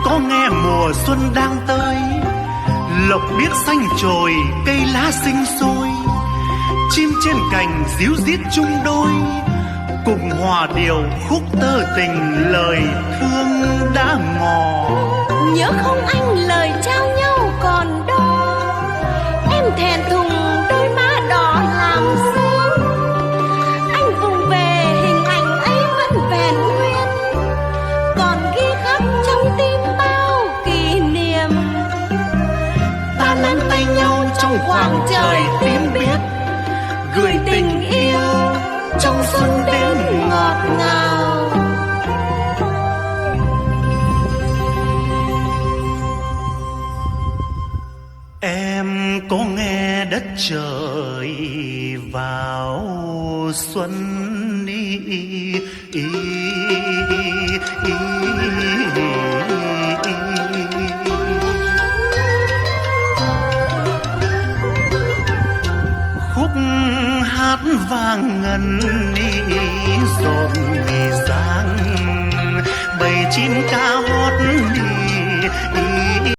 có nghe mùa xuân đang tới, lộc biếc xanh trồi, cây lá xinh xôi, chim trên cành ríu rít chung đôi, cùng hòa điệu khúc tơ tình lời thương đã ngỏ. Nhớ không anh lời trao nhau còn đó, em thẹn thùng đôi má đỏ làm sương. Anh vùng về hình ảnh ấy vẫn vẹn nguyên, còn ghi khắc trong tim bao kỷ niệm. Ta nắm tay nhau trong khoảng trời tím biếc, gửi tình yêu trong xuân đến ngọt ngào. Em có nghe đất trời vào xuân khúc hát vang ngân rộn ràng, bầy chim ca